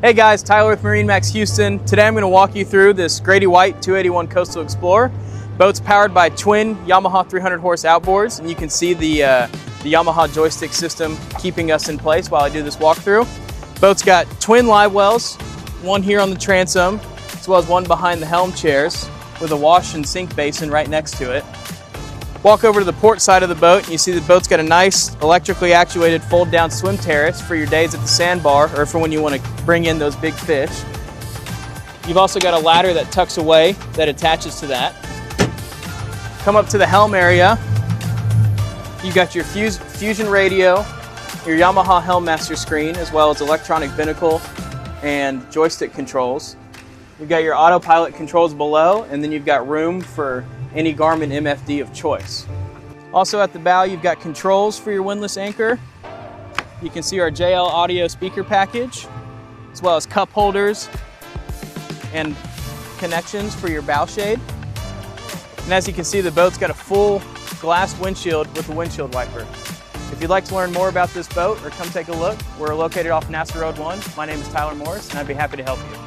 Hey guys, Tyler with MarineMax Houston. Today I'm going to walk you through this Grady-White 281 Coastal Explorer. Boat's powered by twin Yamaha 300 horse outboards, and you can see the Yamaha joystick system keeping us in place while I do this walkthrough. Boat's got twin live wells, one here on the transom, as well as one behind the helm chairs with a wash and sink basin right next to it. Walk over to the port side of the boat and you see the boat's got a nice electrically actuated fold down swim terrace for your days at the sandbar or for when you want to bring in those big fish. You've also got a ladder that tucks away that attaches to that. Come up to the helm area. You've got your Fusion radio, your Yamaha Helm Master screen, as well as electronic binnacle and joystick controls. You've got your autopilot controls below, and then you've got room for any Garmin MFD of choice. Also at the bow, you've got controls for your windlass anchor. You can see our JL audio speaker package, as well as cup holders and connections for your bow shade. And as you can see, the boat's got a full glass windshield with a windshield wiper. If you'd like to learn more about this boat or come take a look, we're located off NASA Road 1. My name is Tyler Morris, and I'd be happy to help you.